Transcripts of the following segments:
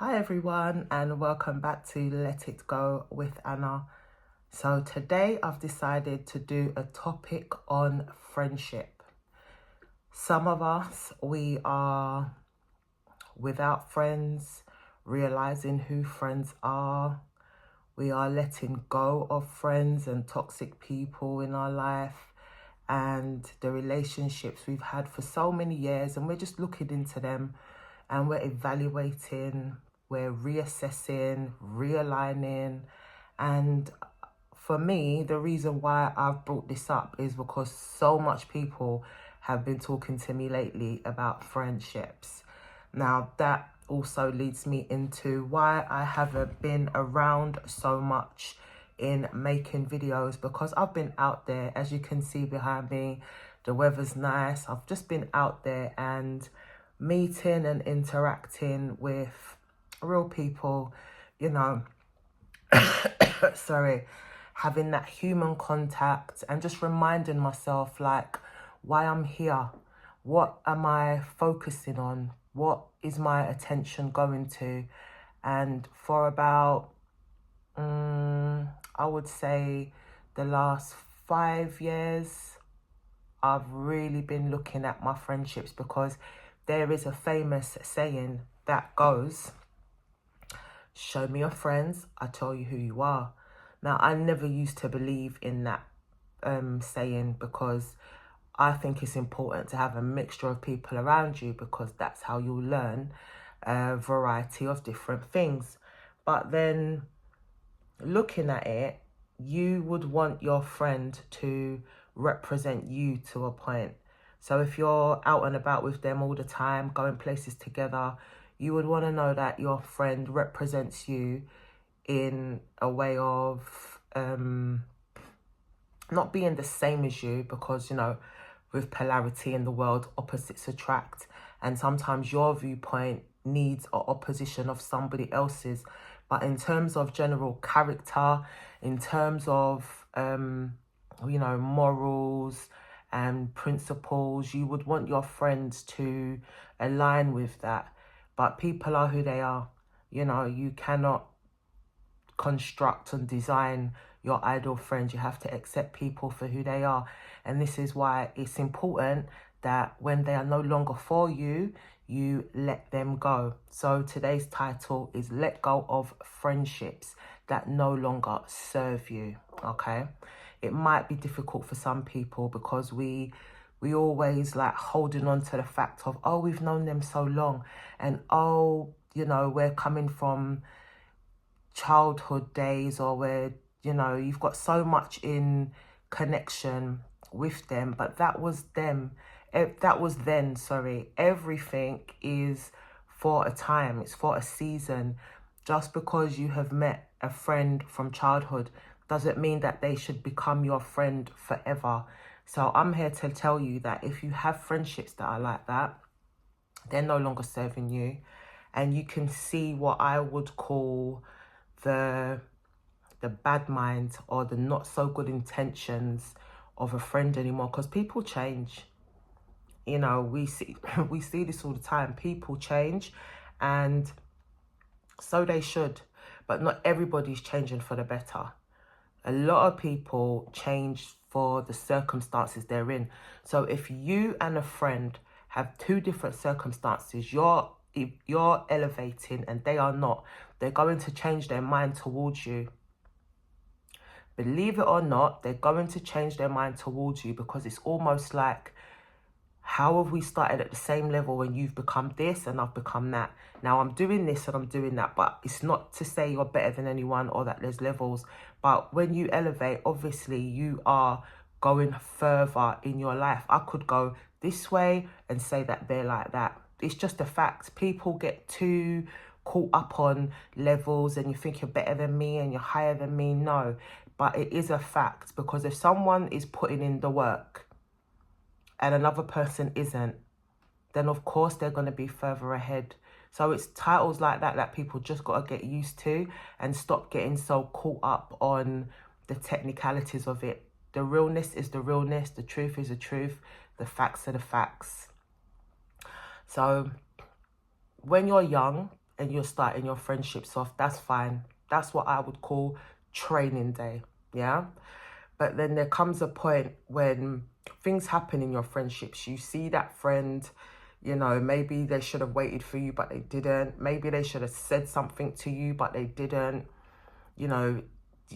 Hi everyone, and welcome back to Let It Go with Anna. So today I've decided to do a topic on friendship. Some of us, we are without friends, realizing who friends are. We are letting go of friends and toxic people in our life and the relationships we've had for so many years, and we're just looking into them and we're evaluating, we're reassessing, realigning. And for me, the reason why I've brought this up is because so much people have been talking to me lately about friendships. Now, that also leads me into why I haven't been around so much in making videos, because I've been out there. As you can see behind me, the weather's nice. I've just been out there and meeting and interacting with real people, you know, sorry, having that human contact and just reminding myself, like, why I'm here. What am I focusing on? What is my attention going to? And for about, I would say the last 5 years, I've really been looking at my friendships, because there is a famous saying that goes, show me your friends, I tell you who you are. Now, I never used to believe in that saying, because I think it's important to have a mixture of people around you, because that's how you'll learn a variety of different things. But then looking at it, you would want your friend to represent you to a point. So if you're out and about with them all the time, going places together, you would want to know that your friend represents you in a way of not being the same as you, because, you know, with polarity in the world, opposites attract. And sometimes your viewpoint needs an opposition of somebody else's. But in terms of general character, in terms of, you know, morals and principles, you would want your friends to align with that. But people are who they are. You know, you cannot construct and design your ideal friends. You have to accept people for who they are. And this is why it's important that when they are no longer for you, you let them go. So today's title is Let Go of Friendships That No Longer Serve You. Okay, it might be difficult for some people, because we always like holding on to the fact of, oh, we've known them so long, and oh, you know, we're coming from childhood days, or where, you know, you've got so much in connection with them. But that was them. That was then, sorry. Everything is for a time. It's for a season. Just because you have met a friend from childhood doesn't mean that they should become your friend forever. So I'm here to tell you that if you have friendships that are like that, they're no longer serving you. And you can see what I would call the bad mind or the not so good intentions of a friend anymore, because people change. You know, we see we see this all the time. People change, and so they should. But not everybody's changing for the better. A lot of people change for the circumstances they're in. So if you and a friend have two different circumstances, if you're elevating and they are not, they're going to change their mind towards you. Believe it or not, they're going to change their mind towards you, because it's almost like, how have we started at the same level when you've become this and I've become that? Now I'm doing this and I'm doing that, but it's not to say you're better than anyone or that there's levels. But when you elevate, obviously you are going further in your life. I could go this way and say that they're like that. It's just a fact. People get too caught up on levels and you think you're better than me and you're higher than me. No, but it is a fact, because if someone is putting in the work and another person isn't, then of course they're going to be further ahead. So it's titles like that that people just got to get used to and stop getting so caught up on the technicalities of it. The realness is the realness, the truth is the truth, the facts are the facts. So when you're young, and you're starting your friendships off, that's fine. That's what I would call training day, yeah? But then there comes a point when things happen in your friendships. You see that friend, you know, maybe they should have waited for you, but they didn't. Maybe they should have said something to you, but they didn't. You know,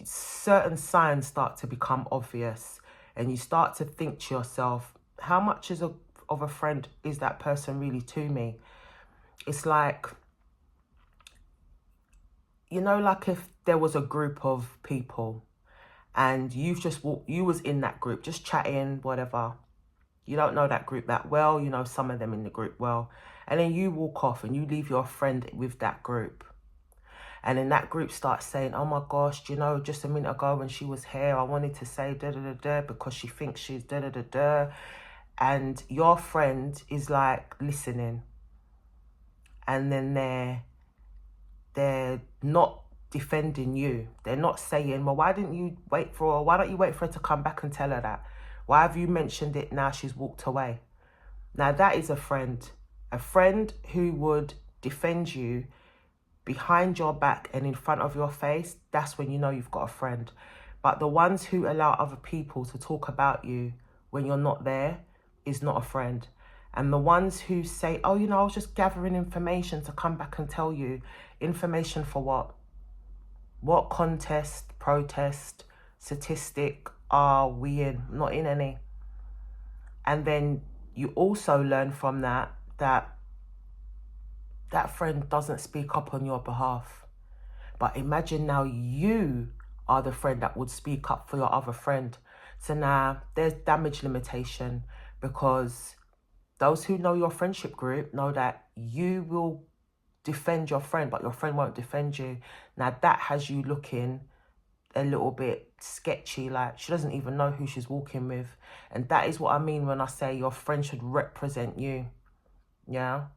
certain signs start to become obvious, and you start to think to yourself, how much of a friend is that person really to me? It's like, you know, like if there was a group of people and you've just walked, you was in that group, just chatting, whatever. You don't know that group that well, you know some of them in the group well. And then you walk off and you leave your friend with that group. And then that group starts saying, oh my gosh, you know, just a minute ago when she was here, I wanted to say da-da-da-da because she thinks she's da-da-da-da. And your friend is like listening. And then they're not defending you. They're not saying, well, why don't you wait for her to come back and tell her that? Why have you mentioned it now she's walked away? Now that is a friend who would defend you behind your back and in front of your face. That's when you know you've got a friend. But the ones who allow other people to talk about you when you're not there is not a friend. And the ones who say, oh, you know, I was just gathering information to come back and tell you. Information for what? What contest, protest, statistic are we in? Not in any. And then you also learn from that friend doesn't speak up on your behalf. But imagine now you are the friend that would speak up for your other friend. So now there's damage limitation, because those who know your friendship group know that you will defend your friend, but your friend won't defend you. Now that has you looking a little bit sketchy, like she doesn't even know who she's walking with. And that is what I mean when I say your friend should represent you. Yeah,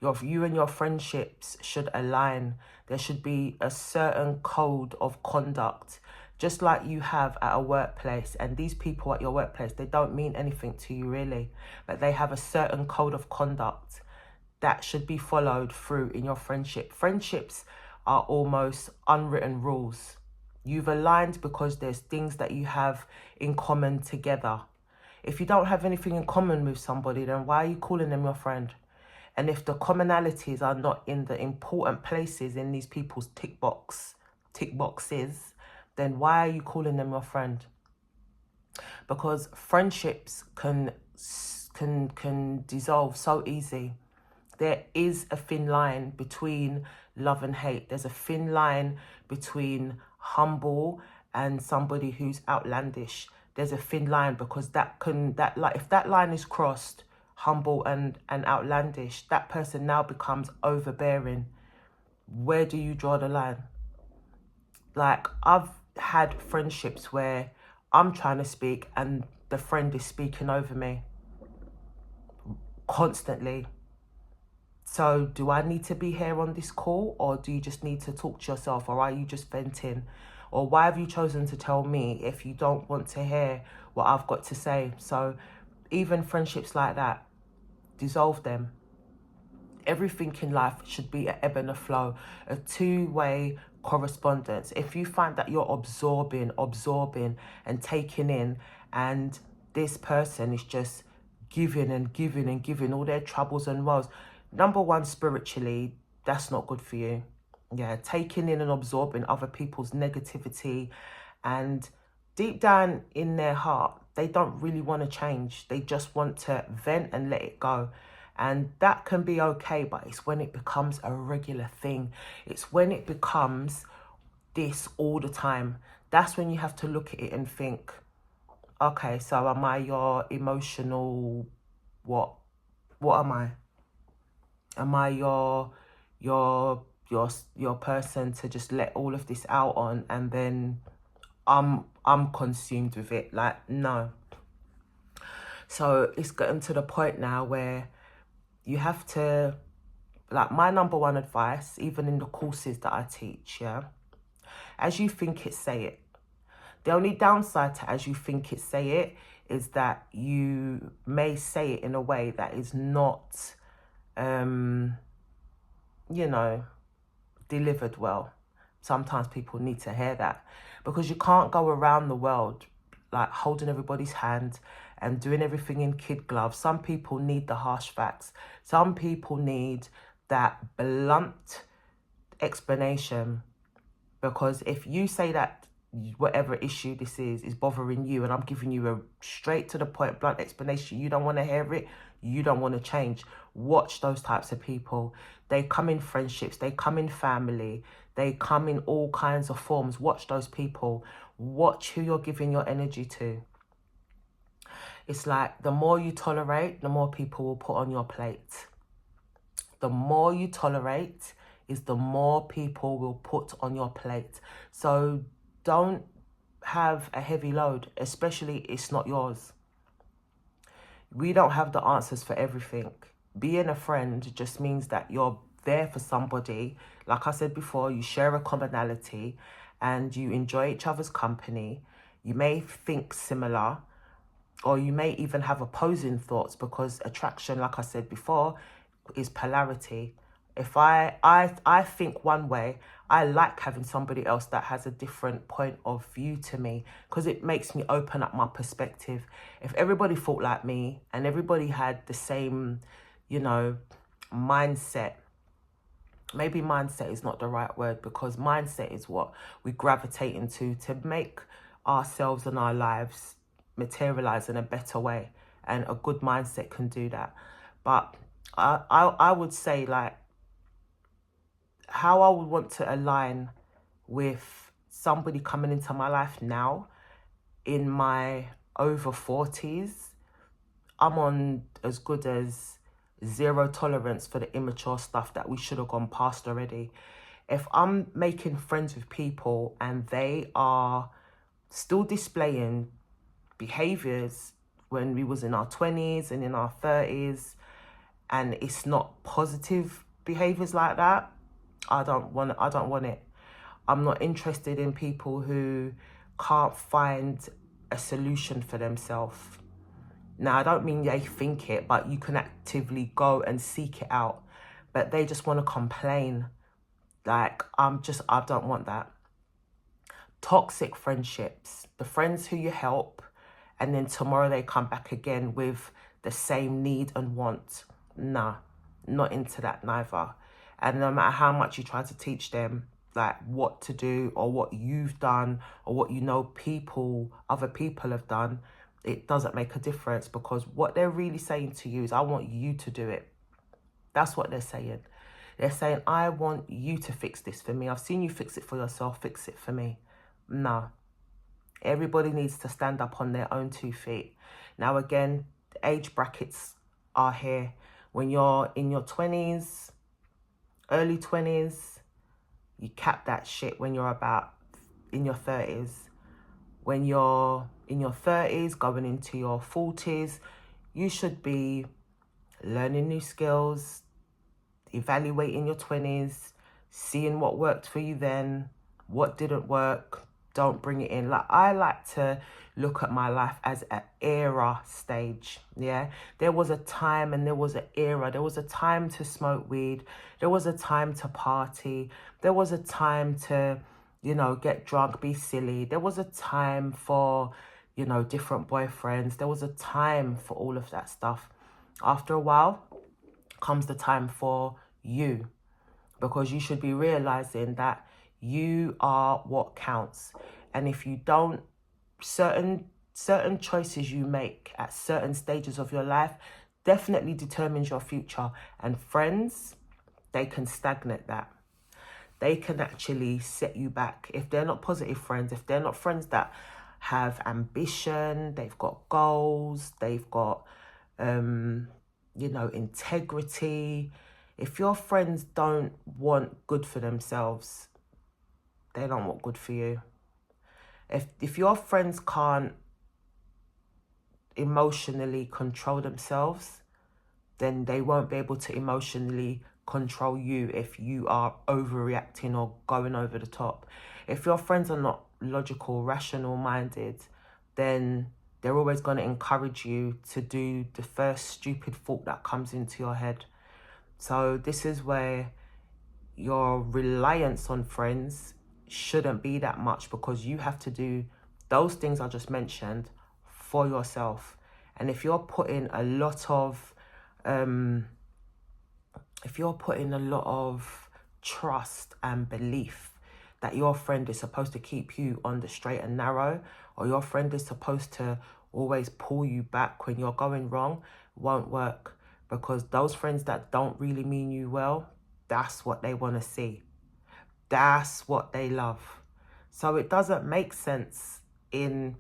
you and your friendships should align. There should be a certain code of conduct, just like you have at a workplace. And these people at your workplace, they don't mean anything to you really, but they have a certain code of conduct that should be followed through in your friendship. Friendships are almost unwritten rules. You've aligned because there's things that you have in common together. If you don't have anything in common with somebody, then why are you calling them your friend? And if the commonalities are not in the important places in these people's tick boxes, then why are you calling them your friend? Because friendships can dissolve so easy. There is a thin line between love and hate. There's a thin line between humble and somebody who's outlandish. There's a thin line, because if that line is crossed, humble and outlandish, that person now becomes overbearing. Where do you draw the line? Like, I've had friendships where I'm trying to speak and the friend is speaking over me constantly. So do I need to be here on this call, or do you just need to talk to yourself, or are you just venting? Or why have you chosen to tell me if you don't want to hear what I've got to say? So even friendships like that, dissolve them. Everything in life should be an ebb and a flow, a two-way correspondence. If you find that you're absorbing and taking in, and this person is just giving and giving and giving all their troubles and woes, number one, spiritually, that's not good for you. Yeah, taking in and absorbing other people's negativity, and deep down in their heart, they don't really want to change. They just want to vent and let it go. And that can be okay, but it's when it becomes a regular thing. It's when it becomes this all the time. That's when you have to look at it and think, okay, so am I your emotional, what am I? Am I your person to just let all of this out on, and then I'm consumed with it? Like, no. So it's getting to the point now where you have to, like, my number one advice, even in the courses that I teach, yeah, as you think it, say it. The only downside to as you think it, say it, is that you may say it in a way that is not, you know, delivered well. Sometimes people need to hear that, because you can't go around the world like holding everybody's hand and doing everything in kid gloves. Some people need the harsh facts. Some people need that blunt explanation, because if you say that whatever issue this is bothering you, and I'm giving you a straight to the point blunt explanation, you don't want to hear it, you don't want to change. Watch those types of people. They come in friendships, they come in family, they come in all kinds of forms. Watch those people. Watch who you're giving your energy to. It's like the more you tolerate, the more people will put on your plate. The more you tolerate is the more people will put on your plate. So don't have a heavy load, especially it's not yours. We don't have the answers for everything. Being a friend just means that you're there for somebody. Like I said before, you share a commonality and you enjoy each other's company. You may think similar, or you may even have opposing thoughts, because attraction, like I said before, is polarity. If I think one way, I like having somebody else that has a different point of view to me, because it makes me open up my perspective. If everybody thought like me and everybody had the same, you know, mindset, maybe mindset is not the right word, because mindset is what we gravitate into to make ourselves and our lives materialize in a better way, and a good mindset can do that. But I would say, like, how I would want to align with somebody coming into my life now in my over 40s, I'm on as good as zero tolerance for the immature stuff that we should have gone past already. If I'm making friends with people and they are still displaying behaviors when we was in our 20s and in our 30s, and it's not positive behaviors like that, I don't want it. I'm not interested in people who can't find a solution for themselves. Now, I don't mean they think it, but you can actively go and seek it out. But they just want to complain. Like, I don't want that. Toxic friendships, the friends who you help, and then tomorrow they come back again with the same need and want. Nah, not into that neither. And no matter how much you try to teach them like what to do, or what you've done, or what you know other people have done, it doesn't make a difference, because what they're really saying to you is, I want you to do it. That's what they're saying. They're saying, I want you to fix this for me. I've seen you fix it for yourself, fix it for me. No. Everybody needs to stand up on their own 2 feet. Now, again, the age brackets are here. When you're in your 20s, early 20s, you cap that shit when you're about in your 30s. When you're in your 30s, going into your 40s, you should be learning new skills, evaluating your 20s, seeing what worked for you then, what didn't work. Don't bring it in. Like, I like to look at my life as an era stage. Yeah, there was a time and there was an era. There was a time to smoke weed. There was a time to party. There was a time to, you know, get drunk, be silly. There was a time for, you know, different boyfriends. There was a time for all of that stuff. After a while comes the time for you, because you should be realizing that you are what counts. And if you don't, certain choices you make at certain stages of your life definitely determines your future. And friends, they can stagnate that. They can actually set you back. If they're not positive friends, if they're not friends that have ambition, they've got goals, they've got, you know, integrity. If your friends don't want good for themselves, they don't want good for you. If your friends can't emotionally control themselves, then they won't be able to emotionally control you if you are overreacting or going over the top. If your friends are not logical, rational minded, then they're always going to encourage you to do the first stupid thought that comes into your head. So this is where your reliance on friends shouldn't be that much, because you have to do those things I just mentioned for yourself. And if you're putting a lot of trust and belief that your friend is supposed to keep you on the straight and narrow, or your friend is supposed to always pull you back when you're going wrong, won't work. Because those friends that don't really mean you well, that's what they want to see. That's what they love. So it doesn't make sense in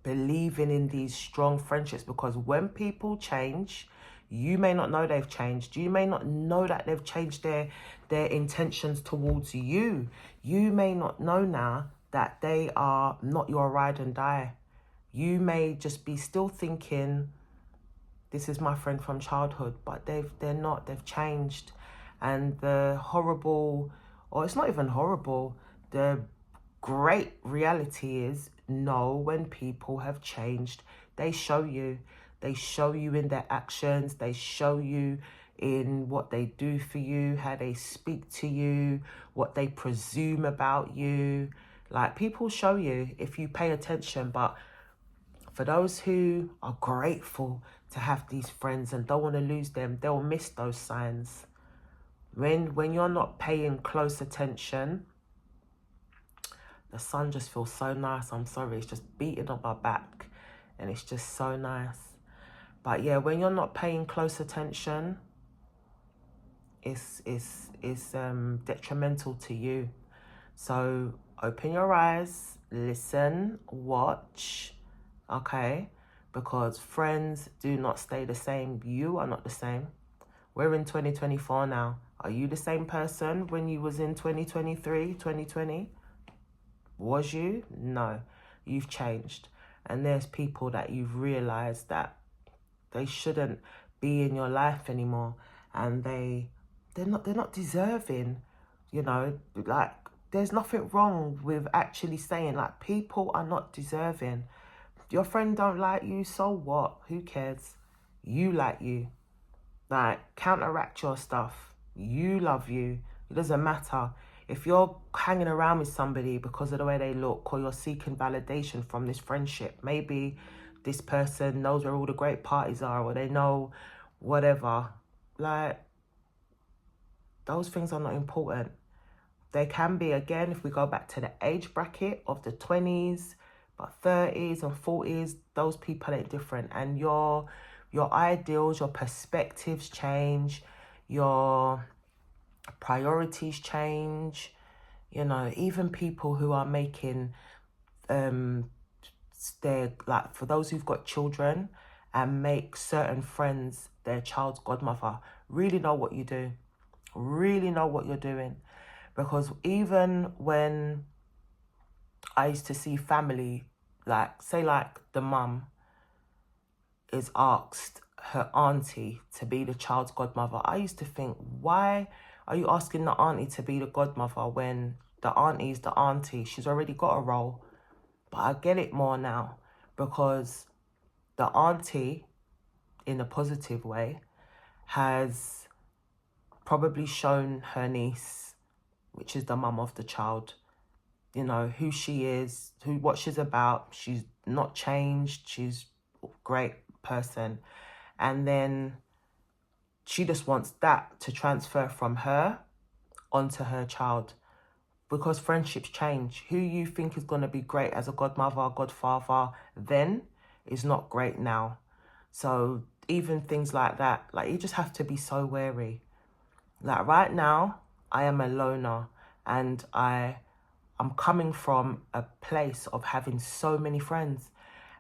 believing in these strong friendships, because when people change, you may not know they've changed. You may not know that they've changed their intentions towards you. You may not know now that they are not your ride and die. You may just be still thinking, this is my friend from childhood, but they're not. They've changed. And the horrible, or it's not even horrible, the great reality is, no, when people have changed, they show you. They show you in their actions. They show you in what they do for you, how they speak to you, what they presume about you. Like, people show you if you pay attention. But for those who are grateful to have these friends and don't want to lose them, they'll miss those signs. When you're not paying close attention, the sun just feels so nice. I'm sorry, it's just beating on my back and it's just so nice. But yeah, when you're not paying close attention, it's detrimental to you. So open your eyes, listen, watch, okay? Because friends do not stay the same. You are not the same. We're in 2024 now. Are you the same person when you was in 2023, 2020? Was you? No, you've changed. And there's people that you've realized that they shouldn't be in your life anymore, and they're not deserving. You know, like, there's nothing wrong with actually saying, like, people are not deserving. Your friend don't like you, so what? Who cares? You like you. Like, counteract your stuff. You love you. It doesn't matter. If you're hanging around with somebody because of the way they look, or you're seeking validation from this friendship, maybe this person knows where all the great parties are, or they know whatever. Like, those things are not important. They can be, again, if we go back to the age bracket of the 20s, but 30s and 40s, those people ain't different. And your ideals, your perspectives change, your priorities change. You know, even people who are making they're like, for those who've got children and make certain friends their child's godmother, really know what you do. Really know what you're doing. Because even when I used to see family, like, say, like, the mum is asked her auntie to be the child's godmother, I used to think, why are you asking the auntie to be the godmother when the auntie's the auntie? She's already got a role. But I get it more now, because the auntie, in a positive way, has probably shown her niece, which is the mum of the child, you know, who she is, what she's about. She's not changed. She's a great person. And then she just wants that to transfer from her onto her child. Because friendships change. Who you think is going to be great as a godmother, godfather then is not great now. So even things like that, like, you just have to be so wary. Like, right now, I am a loner, and I'm coming from a place of having so many friends.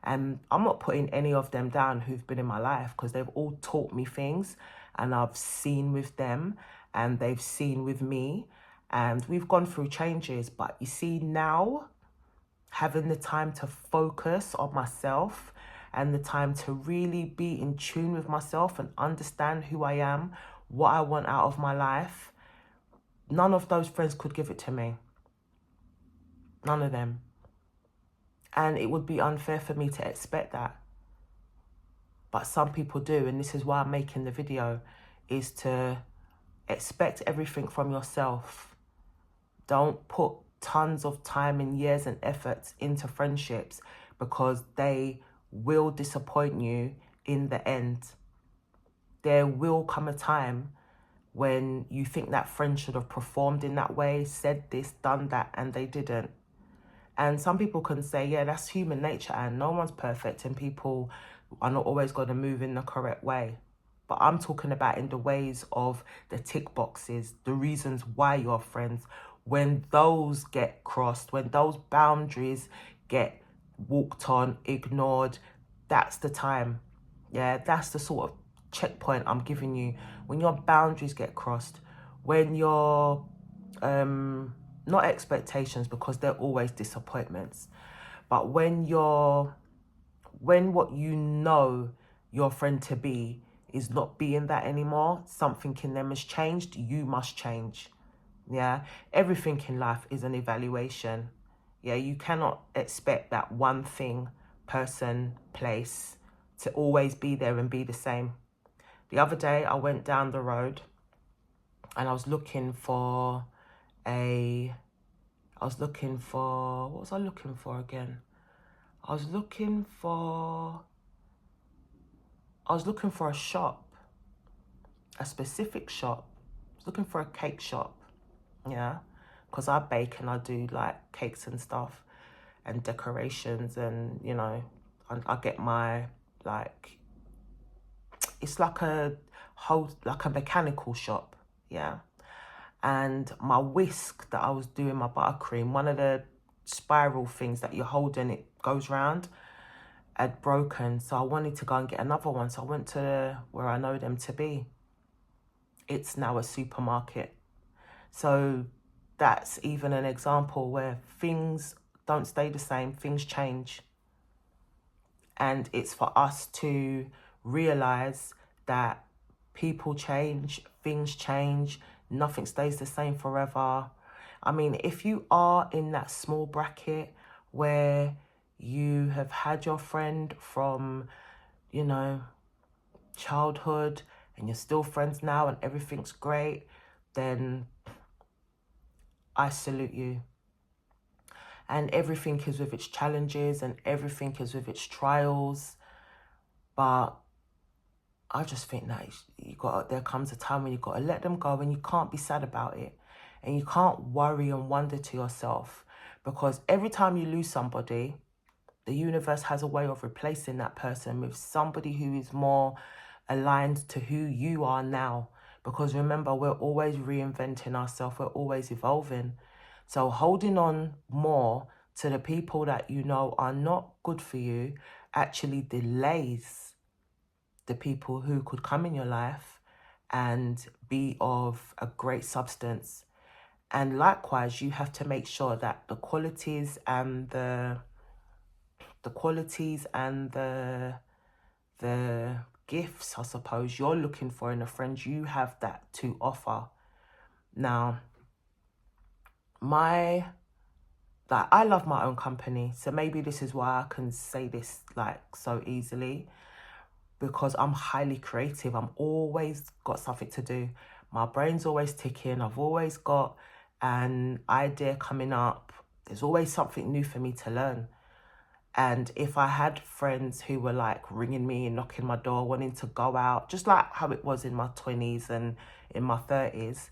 And I'm not putting any of them down who've been in my life, because they've all taught me things, and I've seen with them, and they've seen with me. And we've gone through changes. But you see, now, having the time to focus on myself and the time to really be in tune with myself and understand who I am, what I want out of my life, none of those friends could give it to me. None of them. And it would be unfair for me to expect that. But some people do. And this is why I'm making the video, is to Expect everything from yourself. Don't put tons of time and years and efforts into friendships, because they will disappoint you in the end. There will come a time when you think that friend should have performed in that way, said this, done that, and they didn't. And some people can say, yeah, that's human nature and no one's perfect and people are not always going to move in the correct way. But I'm talking about in the ways of the tick boxes, the reasons why you're friends. When those get crossed, when those boundaries get walked on, ignored, that's the time. Yeah, that's the sort of checkpoint I'm giving you. When your boundaries get crossed, when your not expectations, because they're always disappointments, but when what you know your friend to be is not being that anymore, something in them has changed, you must change. Yeah, everything in life is an evaluation. Yeah, you cannot expect that one thing, person, place to always be there and be the same. The other day I went down the road and I was looking for what was I looking for again? I was looking for a shop, a specific shop. I was looking for a cake shop, yeah, because I bake and I do like cakes and stuff and decorations, and you know, I get my like, it's like a mechanical shop, yeah. And my whisk that I was doing my buttercream, one of the spiral things that you hold and it goes round, had broken. So I wanted to go and get another one. So I went to where I know them to be. It's now a supermarket. So that's even an example where things don't stay the same, things change. And it's for us to realize that people change, things change, nothing stays the same forever. I mean, if you are in that small bracket where you have had your friend from, you know, childhood and you're still friends now and everything's great, then I salute you. And everything is with its challenges and everything is with its trials. But I just think that there comes a time when you've got to let them go, and you can't be sad about it. And you can't worry and wonder to yourself, because every time you lose somebody, the universe has a way of replacing that person with somebody who is more aligned to who you are now. Because remember, we're always reinventing ourselves. We're always evolving. So holding on more to the people that you know are not good for you actually delays the people who could come in your life and be of a great substance. And likewise, you have to make sure that the qualities and the gifts, I suppose, you're looking for in a friend, you have that to offer. Now, I love my own company, so maybe this is why I can say this like so easily, because I'm highly creative. I'm always got something to do. My brain's always ticking. I've always got an idea coming up. There's always something new for me to learn. And if I had friends who were like ringing me and knocking my door, wanting to go out, just like how it was in my 20s and in my 30s,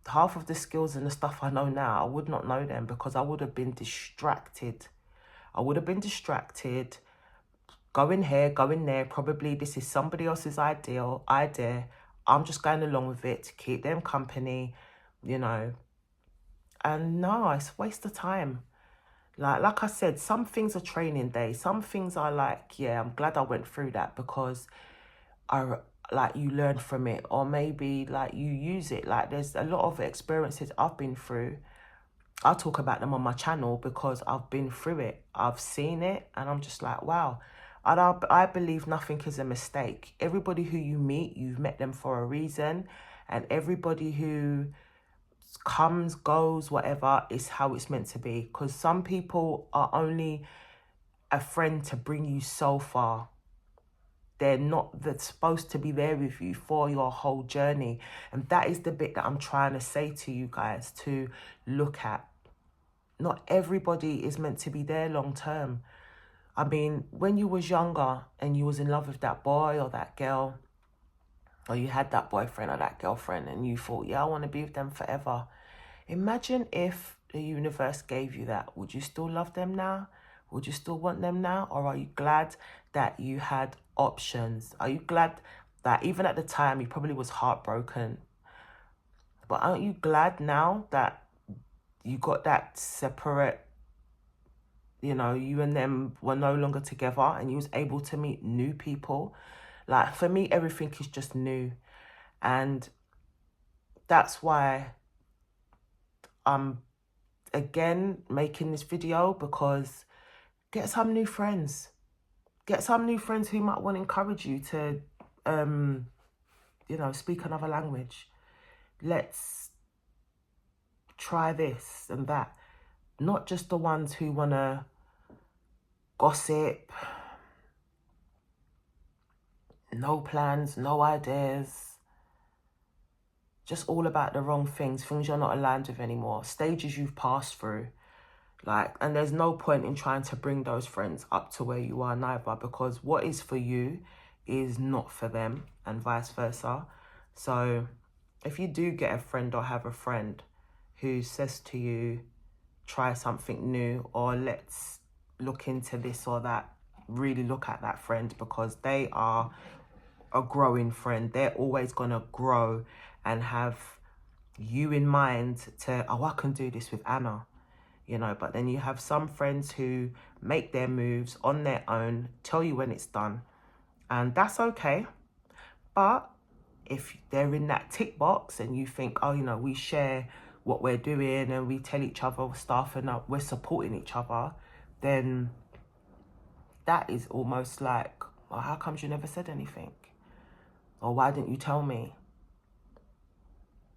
half of the skills and the stuff I know now, I would not know them, because I would have been distracted. Going here, going there. Probably this is somebody else's idea. I'm just going along with it to keep them company, you know. And no, it's a waste of time. Like I said, some things are training days. Some things are like, yeah, I'm glad I went through that, because you learn from it, or maybe like you use it. Like there's a lot of experiences I've been through. I'll talk about them on my channel because I've been through it. I've seen it and I'm just like, wow. I believe nothing is a mistake. Everybody who you meet, you've met them for a reason. And everybody who comes, goes, whatever, is how it's meant to be. Because some people are only a friend to bring you so far. that's supposed to be there with you for your whole journey. And that is the bit that I'm trying to say to you guys to look at. Not everybody is meant to be there long term. I mean, when you was younger and you was in love with that boy or that girl, or you had that boyfriend or that girlfriend and you thought, yeah, I want to be with them forever. Imagine if the universe gave you that. Would you still love them now? Would you still want them now? Or are you glad that you had options? Are you glad that even at the time you probably was heartbroken? But aren't you glad now that you got that separate, you know, you and them were no longer together and you was able to meet new people? Like, for me, everything is just new. And that's why I'm, again, making this video, because get some new friends. Get some new friends who might want to encourage you to, you know, speak another language. Let's try this and that. Not just the ones who want to gossip, no plans, no ideas, just all about the wrong things you're not aligned with anymore, stages you've passed through. Like, and there's no point in trying to bring those friends up to where you are neither, because what is for you is not for them, and vice versa. So if you do get a friend or have a friend who says to you, try something new, or let's look into this or that, really look at that friend, because they are a growing friend. They're always going to grow and have you in mind to, oh, I can do this with Anna, you know. But then you have some friends who make their moves on their own, tell you when it's done, and that's okay. But if they're in that tick box and you think, oh, you know, we share what we're doing and we tell each other stuff and we're supporting each other, then that is almost like, well, how comes you never said anything? Or why didn't you tell me?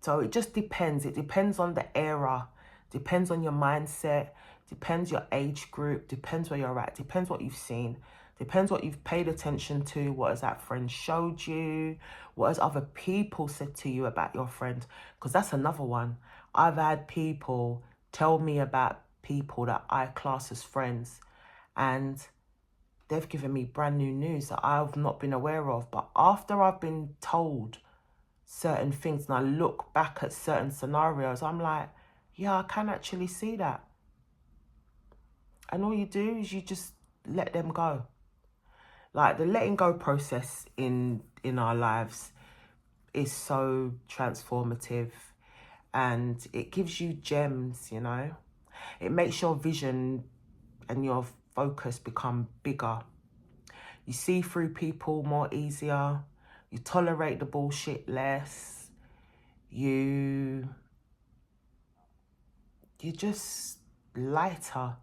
So it just depends. It depends on the era, depends on your mindset, depends your age group, depends where you're at, depends what you've seen, depends what you've paid attention to, what has that friend showed you, what has other people said to you about your friend. Because that's another one. I've had people tell me about people that I class as friends, and they've given me brand new news that I've not been aware of. But after I've been told certain things and I look back at certain scenarios, I'm like, yeah, I can actually see that. And all you do is you just let them go. Like, the letting go process in our lives is so transformative, and it gives you gems, you know. It makes your vision and your focus become bigger. You see through people more easier. You tolerate the bullshit less. You're just lighter.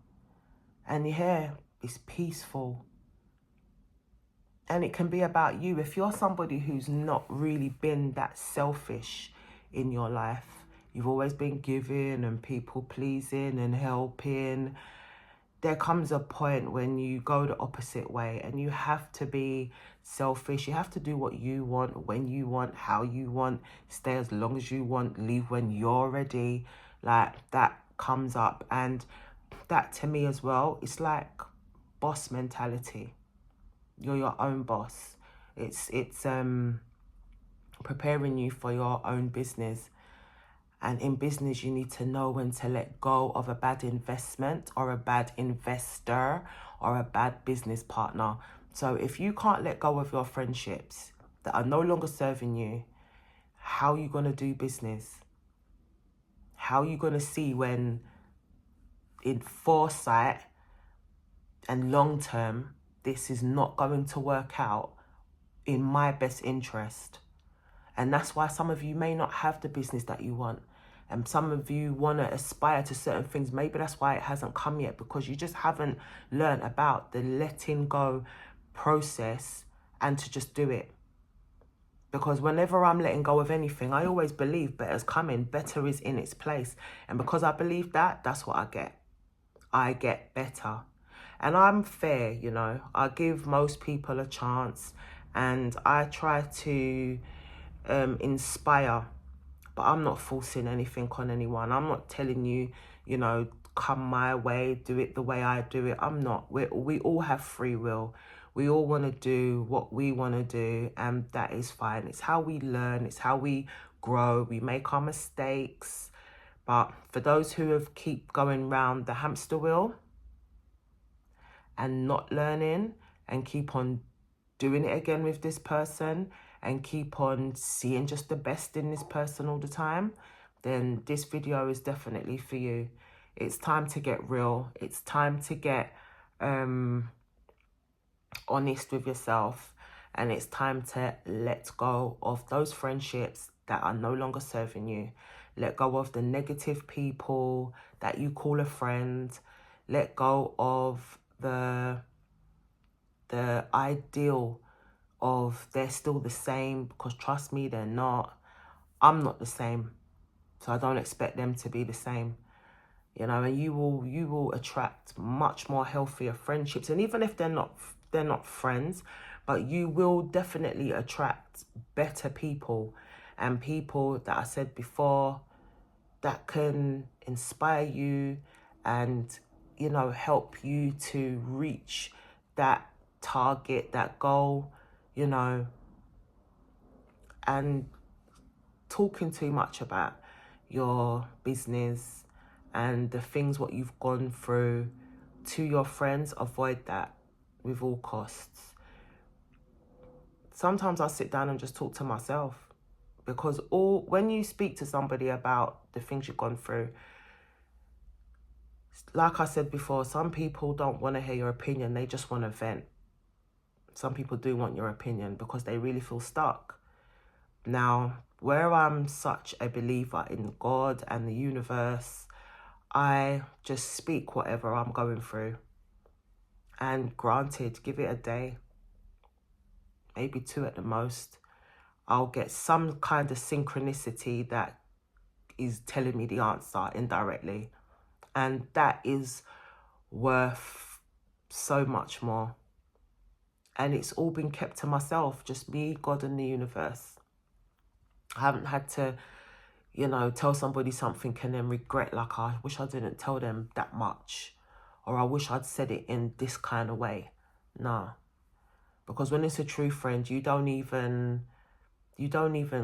And your hair is peaceful. And it can be about you. If you're somebody who's not really been that selfish in your life, you've always been giving and people pleasing and helping, there comes a point when you go the opposite way and you have to be selfish. You have to do what you want, when you want, how you want, stay as long as you want, leave when you're ready. Like, that comes up. And that, to me as well, it's like boss mentality. You're your own boss. It's preparing you for your own business. And in business, you need to know when to let go of a bad investment or a bad investor or a bad business partner. So if you can't let go of your friendships that are no longer serving you, how are you going to do business? How are you going to see when, in foresight and long term, this is not going to work out in my best interest? And that's why some of you may not have the business that you want. And some of you want to aspire to certain things. Maybe that's why it hasn't come yet, because you just haven't learned about the letting go process and to just do it. Because whenever I'm letting go of anything, I always believe better's coming, better is in its place. And because I believe that, that's what I get. I get better. And I'm fair, you know. I give most people a chance. and I try to inspire, but I'm not forcing anything on anyone. I'm not telling you, you know, come my way, do it the way I do it. I'm not. We all have free will. We all want to do what we want to do, and that is fine. It's how we learn. It's how we grow. We make our mistakes. But for those who have keep going round the hamster wheel and not learning and keep on doing it again with this person and keep on seeing just the best in this person all the time, then this video is definitely for you. It's time to get real. It's time to get honest with yourself, and it's time to let go of those friendships that are no longer serving you. Let go of the negative people that you call a friend. Let go of the ideal of they're still the same, because trust me, they're not. I'm not the same, so I don't expect them to be the same. You know, and you will attract much more healthier friendships, and even if they're not friends, but you will definitely attract better people, and people that I said before that can inspire you and, you know, help you to reach that target, that goal, you know. And talking too much about your business and the things what you've gone through to your friends, avoid that with all costs. Sometimes I sit down and just talk to myself, because when you speak to somebody about the things you've gone through, like I said before, some people don't want to hear your opinion, they just want to vent. Some people do want your opinion because they really feel stuck. Now, where I'm such a believer in God and the universe, I just speak whatever I'm going through. And granted, give it a day, maybe 2 at the most, I'll get some kind of synchronicity that is telling me the answer indirectly. And that is worth so much more. And it's all been kept to myself, just me, God, and the universe. I haven't had to, you know, tell somebody something and then regret, like, I wish I didn't tell them that much, or I wish I'd said it in this kind of way. No. Because when it's a true friend, you don't even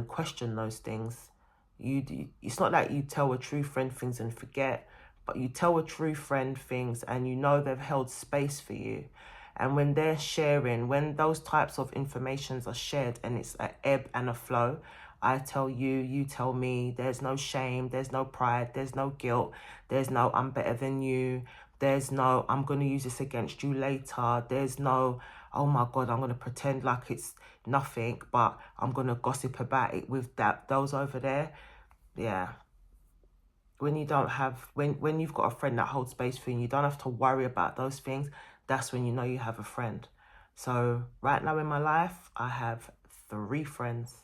question those things. It's not like you tell a true friend things and forget, but you tell a true friend things and you know they've held space for you. And when they're sharing, when those types of informations are shared and it's an ebb and a flow, I tell you, you tell me, there's no shame, there's no pride, there's no guilt, there's no I'm better than you, there's no I'm going to use this against you later, there's no, oh my God, I'm going to pretend like it's nothing, but I'm going to gossip about it with those over there. Yeah. When you don't have, when you've got a friend that holds space for you and you don't have to worry about those things, that's when you know you have a friend. So right now in my life, I have 3 friends.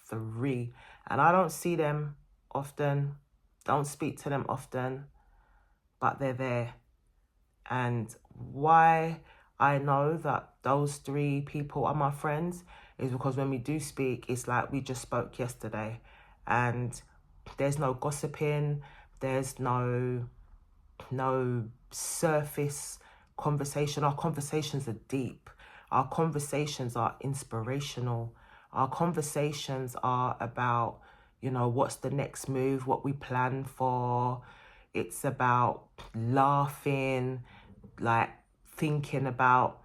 3. And I don't see them often, don't speak to them often, but they're there. And why I know that those 3 people are my friends is because when we do speak, it's like we just spoke yesterday. And there's no gossiping, there's no surface conversation. Our conversations are deep. Our conversations are inspirational. Our conversations are about, you know, what's the next move, what we plan for. It's about laughing, like thinking about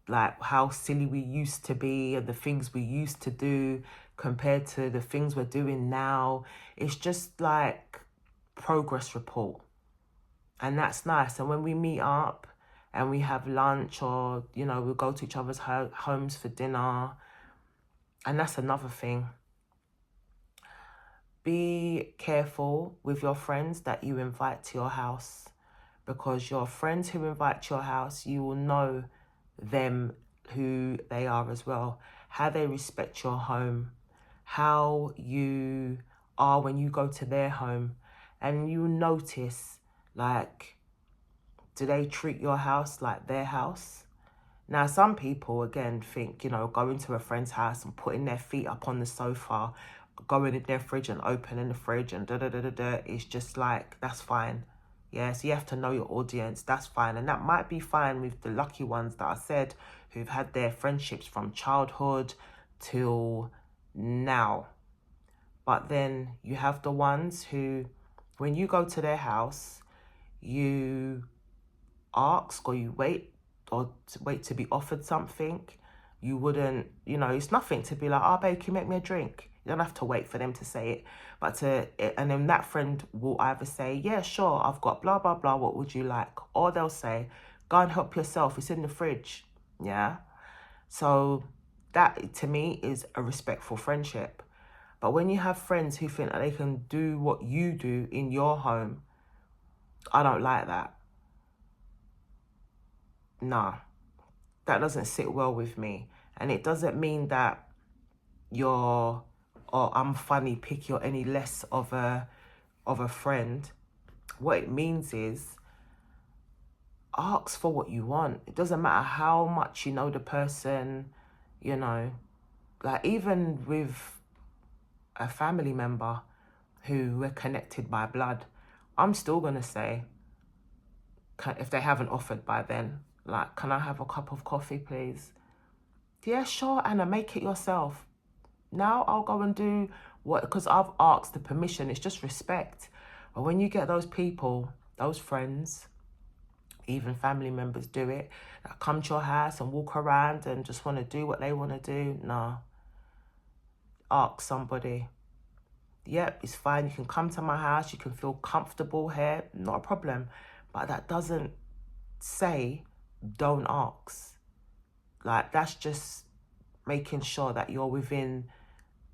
like how silly we used to be and the things we used to do compared to the things we're doing now. It's just like progress report. And that's nice. And when we meet up and we have lunch, or, you know, we'll go to each other's homes for dinner. And that's another thing. Be careful with your friends that you invite to your house, because your friends who invite to your house, you will know them, who they are as well, how they respect your home, how you are when you go to their home. And you notice, like, do they treat your house like their house? Now, some people, again, think, you know, going to a friend's house and putting their feet up on the sofa, going in their fridge and opening the fridge and da-da-da-da-da, is just like, that's fine. Yeah, so you have to know your audience. That's fine. And that might be fine with the lucky ones that I said, who've had their friendships from childhood till now. But then you have the ones who, when you go to their house, you ask or you wait to be offered something. You wouldn't, you know, it's nothing to be like, oh, babe, can you make me a drink? You don't have to wait for them to say it. And then that friend will either say, yeah, sure, I've got blah, blah, blah, what would you like? Or they'll say, go and help yourself, it's in the fridge. Yeah. So that, to me, is a respectful friendship. But when you have friends who think that they can do what you do in your home, I don't like that. Nah, that doesn't sit well with me. And it doesn't mean that you're, or I'm funny, picky, or any less of a friend. What it means is, ask for what you want. It doesn't matter how much you know the person, you know. Like, even with a family member who we're connected by blood, I'm still going to say, if they haven't offered by then, like, can I have a cup of coffee, please? Yeah, sure, Anna, make it yourself. Now I'll go and do what, because I've asked the permission. It's just respect. But when you get those people, those friends, even family members do it, that come to your house and walk around and just want to do what they want to do, nah. Ask somebody. Yep, it's fine. You can come to my house. You can feel comfortable here. Not a problem. But that doesn't say don't ask. Like, that's just making sure that you're within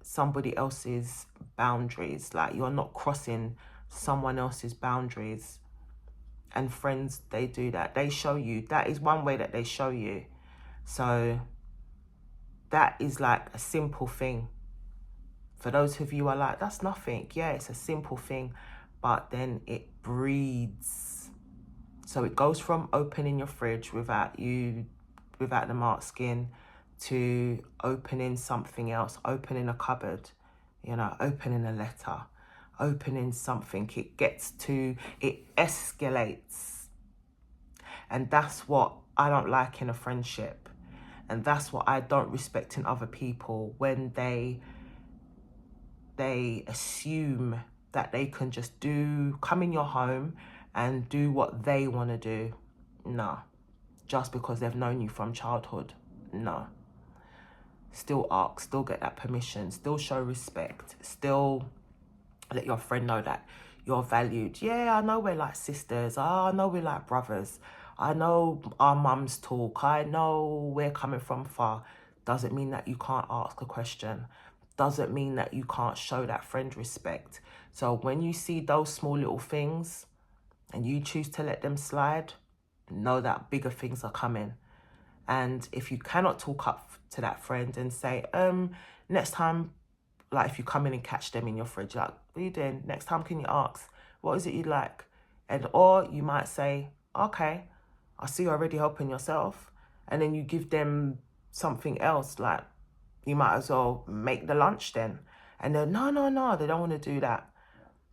somebody else's boundaries. Like, you're not crossing someone else's boundaries. And friends, they do that. They show you. That is one way that they show you. So that is like a simple thing. For those of you who are like, that's nothing. Yeah, it's a simple thing. But then it breeds. So it goes from opening your fridge without them asking, to opening something else, opening a cupboard, you know, opening a letter, opening something. It escalates. And that's what I don't like in a friendship. And that's what I don't respect in other people, when they assume that they can just come in your home and do what they want to do. No. Just because they've known you from childhood. No. Still ask, still get that permission, still show respect, still let your friend know that you're valued. Yeah, I know we're like sisters. I know we're like brothers. I know our mums talk. I know we're coming from far. Doesn't mean that you can't ask a question. Doesn't mean that you can't show that friend respect. So when you see those small little things and you choose to let them slide, know that bigger things are coming. And if you cannot talk up to that friend and say, next time, like, if you come in and catch them in your fridge, like, what are you doing? Next time, can you ask, what is it you like? Or you might say, okay, I see you're already helping yourself. And then you give them something else, like, you might as well make the lunch then. And they're, no, they don't want to do that.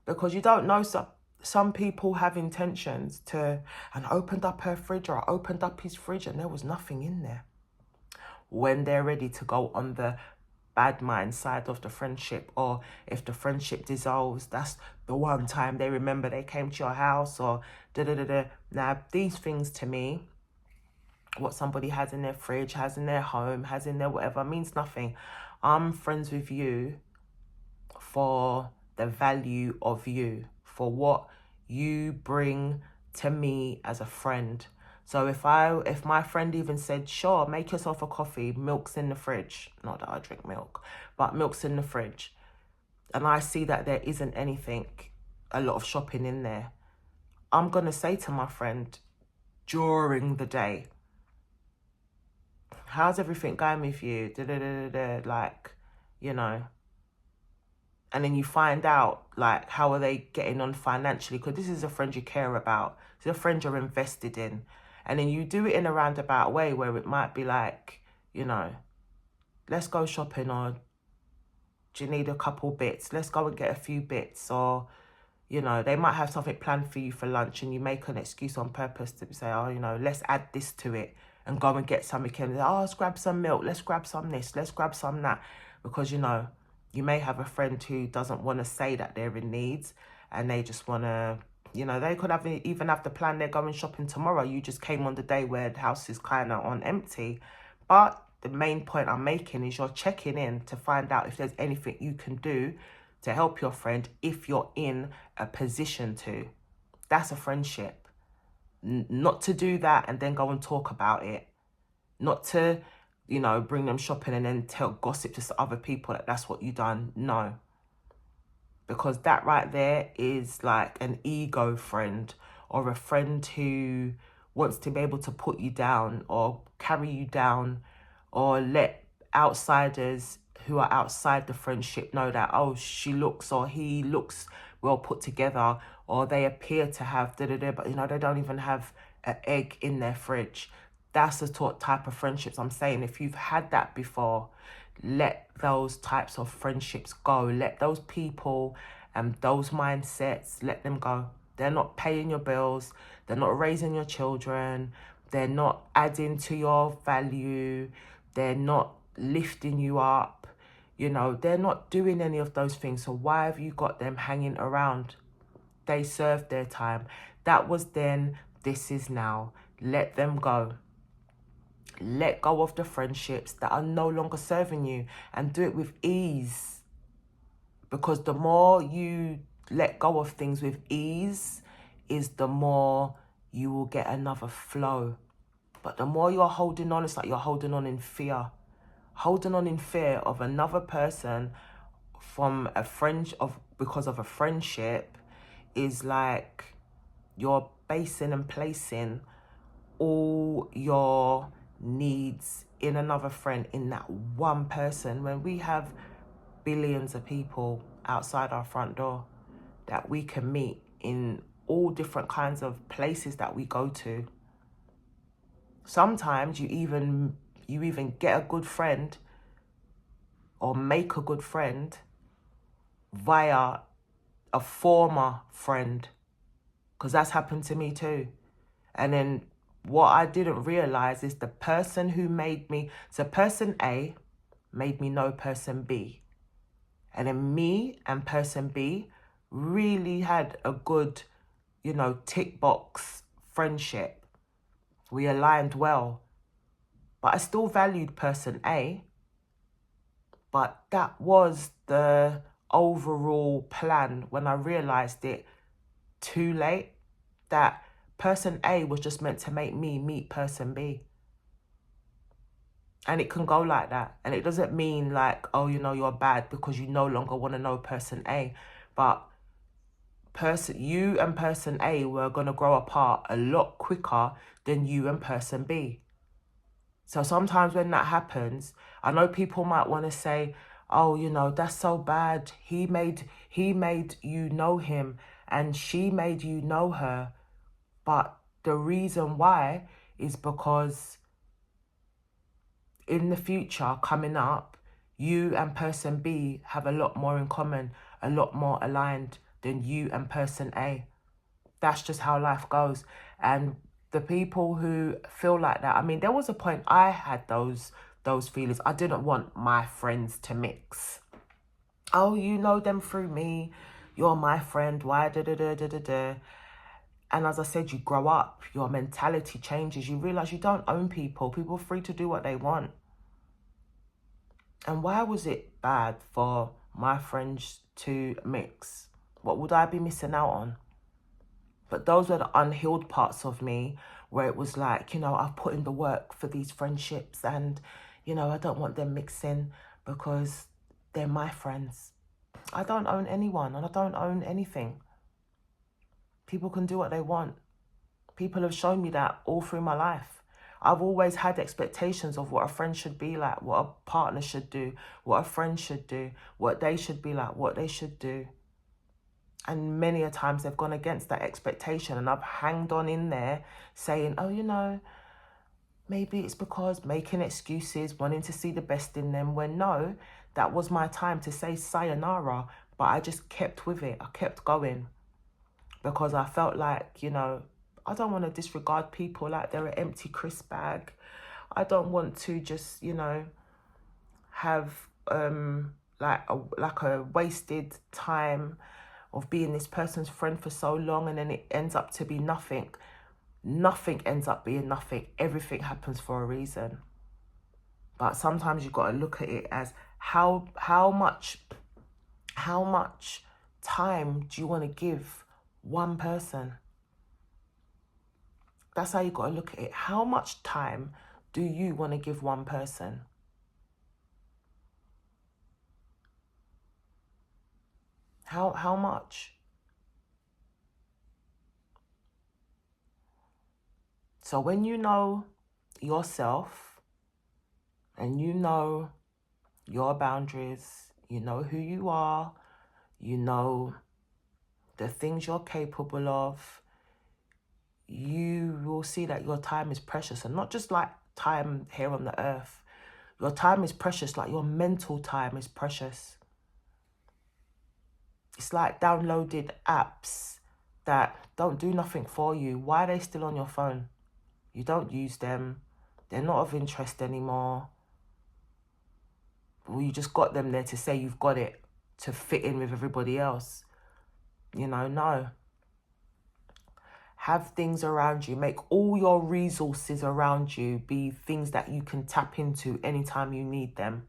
Because you don't know, some people have intentions and opened up her fridge, or I opened up his fridge and there was nothing in there. When they're ready to go on the bad mind side of the friendship, or if the friendship dissolves, that's the one time they remember they came to your house, or da-da-da-da. Now, these things to me, what somebody has in their fridge, has in their home, has in their whatever, means nothing. I'm friends with you for the value of you, for what you bring to me as a friend. So if my friend even said, sure, make yourself a coffee, milk's in the fridge. Not that I drink milk, but milk's in the fridge. And I see that there isn't a lot of shopping in there. I'm going to say to my friend during the day, how's everything going with you? Like, you know. And then you find out, like, how are they getting on financially? Because this is a friend you care about. It's a friend you're invested in. And then you do it in a roundabout way where it might be like, you know, let's go shopping, or do you need a couple bits? Let's go and get a few bits. Or, you know, they might have something planned for you for lunch and you make an excuse on purpose to say, oh, you know, let's add this to it and go and get something. And oh, let's grab some milk. Let's grab some this. Let's grab some that. Because, you know, you may have a friend who doesn't want to say that they're in need, and they just want to, you know, they could even have the plan they're going shopping tomorrow. You just came on the day where the house is kind of on empty. But the main point I'm making is you're checking in to find out if there's anything you can do to help your friend if you're in a position to. That's a friendship. Not to do that and then go and talk about it. Not to, you know, bring them shopping and then tell gossip to other people that that's what you done. No. Because that right there is like an ego friend, or a friend who wants to be able to put you down or carry you down, or let outsiders who are outside the friendship know that, oh, she looks or he looks well put together, or they appear to have da-da-da, but, you know, they don't even have an egg in their fridge. That's the type of friendships I'm saying. If you've had that before, let those types of friendships go. Let those people and those mindsets, let them go. They're not paying your bills. They're not raising your children. They're not adding to your value. They're not lifting you up. You know, they're not doing any of those things. So why have you got them hanging around? They served their time. That was then. This is now. Let them go. Let go of the friendships that are no longer serving you, and do it with ease. Because the more you let go of things with ease, is the more you will get another flow. But the more you're holding on, it's like you're holding on in fear. Holding on in fear of another person from because of a friendship is like you're basing and placing all your needs in another friend, in that one person, when we have billions of people outside our front door that we can meet in all different kinds of places that we go to. Sometimes you even get a good friend or make a good friend via a former friend, because that's happened to me too. And then what I didn't realize is the person who made me, so person A made me know person B. And then me and person B really had a good, you know, tick box friendship. We aligned well. But I still valued person A. But that was the overall plan when I realized it too late, that person A was just meant to make me meet person B. And it can go like that. And it doesn't mean like, oh, you know, you're bad because you no longer want to know person A. But you and person A were going to grow apart a lot quicker than you and person B. So sometimes when that happens, I know people might want to say, oh, you know, that's so bad. He made you know him and she made you know her. But the reason why is because in the future coming up, you and person B have a lot more in common, a lot more aligned than you and person A. That's just how life goes. And the people who feel like that, I mean, there was a point I had those feelings. I didn't want my friends to mix. Oh, you know them through me. You're my friend. Why da-da-da-da-da-da. And as I said, you grow up. Your mentality changes. You realise you don't own people. People are free to do what they want. And why was it bad for my friends to mix? What would I be missing out on? But those were the unhealed parts of me, where it was like, you know, I've put in the work for these friendships and, you know, I don't want them mixing because they're my friends. I don't own anyone and I don't own anything. People can do what they want. People have shown me that all through my life. I've always had expectations of what a friend should be like, what a partner should do, what a friend should do, what they should be like, what they should do. And many a times they've gone against that expectation, and I've hanged on in there saying, oh, you know, maybe it's because making excuses, wanting to see the best in them, when no, that was my time to say sayonara. But I just kept with it. I kept going because I felt like, you know, I don't want to disregard people like they're an empty crisp bag. I don't want to just, you know, have like a wasted time of being this person's friend for so long, and then it ends up to be nothing. Nothing ends up being nothing. Everything happens for a reason. But sometimes you've got to look at it as how much time do you want to give one person? That's how you got to look at it. How much time do you want to give one person? How much? So when you know yourself and you know your boundaries, you know who you are, you know the things you're capable of, you will see that your time is precious. And not just like time here on the earth. Your time is precious, like your mental time is precious. It's like downloaded apps that don't do nothing for you. Why are they still on your phone? You don't use them. They're not of interest anymore. Well, you just got them there to say you've got it, to fit in with everybody else. You know, no. Have things around you. Make all your resources around you be things that you can tap into anytime you need them.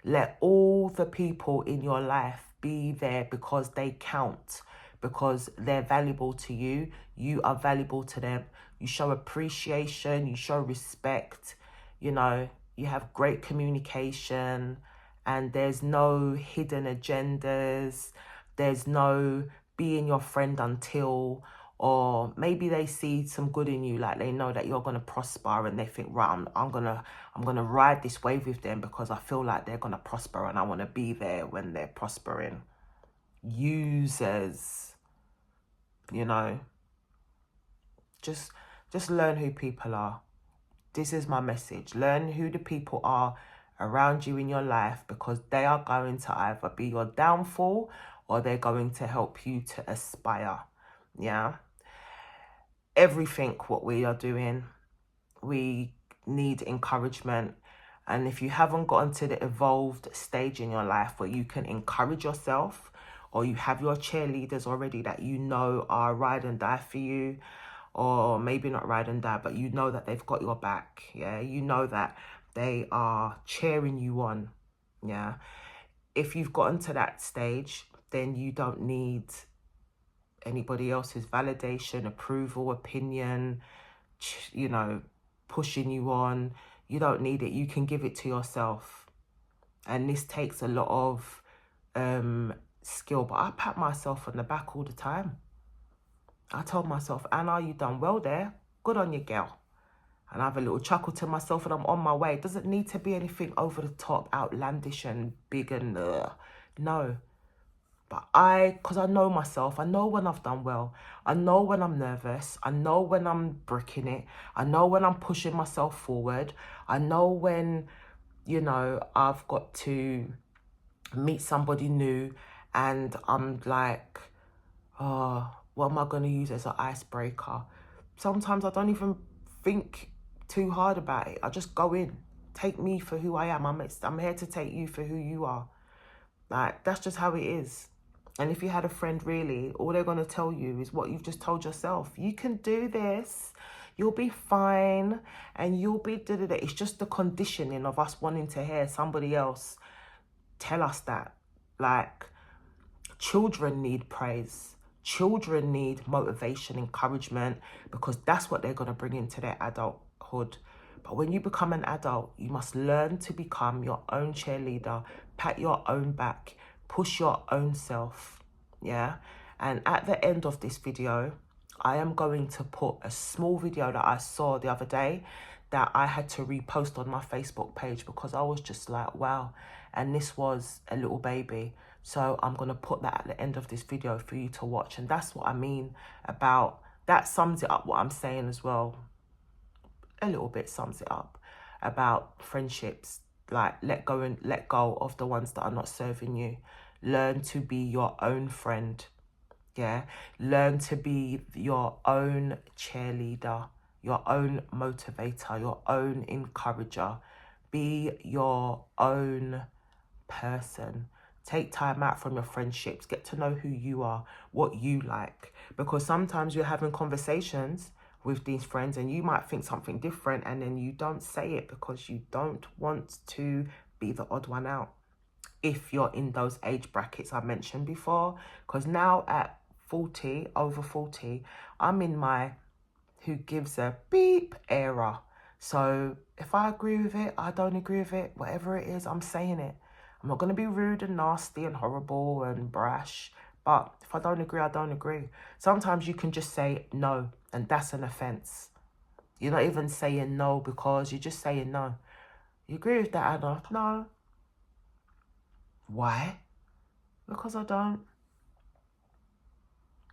Let all the people in your life be there because they count, because they're valuable to you. You are valuable to them. You show appreciation, you show respect, you know, you have great communication, and there's no hidden agendas. There's no being your friend until, or maybe they see some good in you, like they know that you're going to prosper, and they think, right, I'm gonna ride this wave with them because I feel like they're going to prosper and I want to be there when they're prospering. Users, you know, just learn who people are. This is my message. Learn who the people are around you in your life, because they are going to either be your downfall or they're going to help you to aspire. Yeah. Everything what we are doing, we need encouragement. And if you haven't gotten to the evolved stage in your life where you can encourage yourself, or you have your cheerleaders already that you know are ride and die for you, or maybe not ride and die, but you know that they've got your back. Yeah, you know that they are cheering you on. Yeah, if you've gotten to that stage, then you don't need anybody else's validation, approval, opinion, you know, pushing you on. You don't need it. You can give it to yourself. And this takes a lot of skill, but I pat myself on the back all the time. I told myself, Anna, you done well there. Good on you, girl. And I have a little chuckle to myself, and I'm on my way. It doesn't need to be anything over the top, outlandish and big and no. But because I know myself, I know when I've done well. I know when I'm nervous. I know when I'm bricking it. I know when I'm pushing myself forward. I know when, you know, I've got to meet somebody new and I'm like, oh, what am I going to use as an icebreaker? Sometimes I don't even think too hard about it. I just go in. Take me for who I am. I'm here to take you for who you are. Like, that's just how it is. And if you had a friend, really, all they're going to tell you is what you've just told yourself. You can do this. You'll be fine. And you'll be da-da-da. It's just the conditioning of us wanting to hear somebody else tell us that. Like, children need praise. Children need motivation, encouragement, because that's what they're going to bring into their adulthood. But when you become an adult, you must learn to become your own cheerleader, pat your own back, push your own self. Yeah. And at the end of this video, I am going to put a small video that I saw the other day that I had to repost on my Facebook page because I was just like, wow. And this was a little baby. So I'm going to put that at the end of this video for you to watch. And that's what I mean about, that sums it up what I'm saying as well. A little bit sums it up about friendships. Like, let go of the ones that are not serving you. Learn to be your own friend. Yeah. Learn to be your own cheerleader, your own motivator, your own encourager. Be your own person. Take time out from your friendships. Get to know who you are, what you like. Because sometimes you're having conversations with these friends and you might think something different, and then you don't say it because you don't want to be the odd one out. If you're in those age brackets I mentioned before. Because now at 40, over 40, I'm in my who gives a beep era. So if I agree with it, I don't agree with it, whatever it is, I'm saying it. I'm not going to be rude and nasty and horrible and brash. But if I don't agree, I don't agree. Sometimes you can just say no, and that's an offense. You're not even saying no because you're just saying no. You agree with that, Anna? No. Why? Because I don't.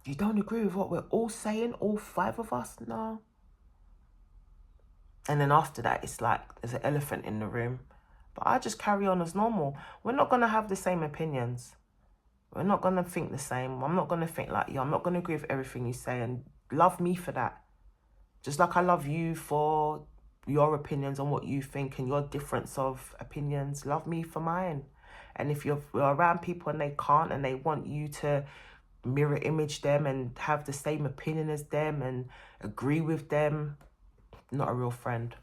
You don't agree with what we're all saying, all 5 of us? No. And then after that, it's like there's an elephant in the room. But I just carry on as normal. We're not going to have the same opinions. We're not going to think the same. I'm not going to think like you. I'm not going to agree with everything you say. And love me for that. Just like I love you for your opinions on what you think and your difference of opinions. Love me for mine. And if you're around people and they can't, and they want you to mirror image them and have the same opinion as them and agree with them, not a real friend.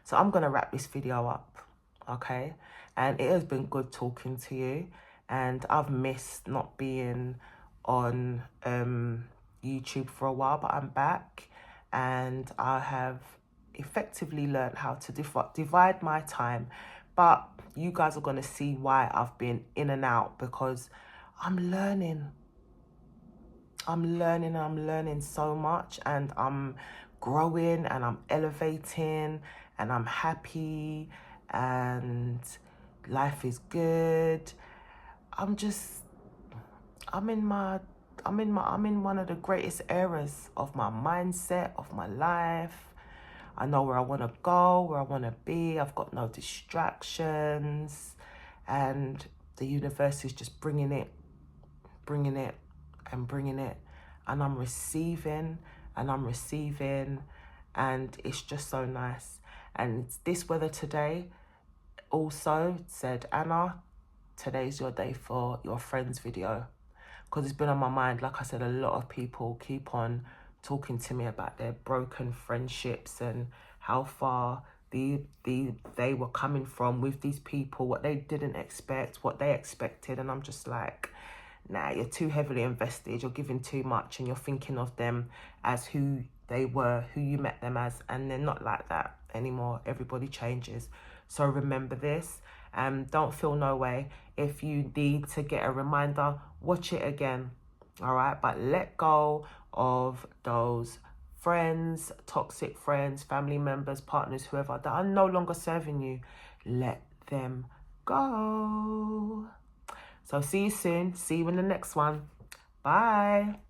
So I'm going to wrap this video up, okay? And it has been good talking to you. And I've missed not being on YouTube for a while, but I'm back. And I have effectively learned how to divide my time. But you guys are going to see why I've been in and out, because I'm learning. I'm learning so much, and I'm growing, and I'm elevating, and I'm happy, and life is good. I'm in one of the greatest eras of my mindset, of my life. I know where I want to go, where I want to be. I've got no distractions, and the universe is just bringing it, and I'm receiving, and it's just so nice. And this weather today also said, Anna, today's your day for your friends video, because it's been on my mind. Like I said, a lot of people keep on talking to me about their broken friendships and how far they were coming from with these people, what they didn't expect, what they expected. And I'm just like, nah, you're too heavily invested, you're giving too much, and you're thinking of them as who they were, who you met them as, and they're not like that anymore. Everybody changes. So remember this, don't feel no way. If you need to get a reminder, watch it again, all right? But let go of those friends, toxic friends, family members, partners, whoever, that are no longer serving you. Let them go. So see you soon. See you in the next one. Bye.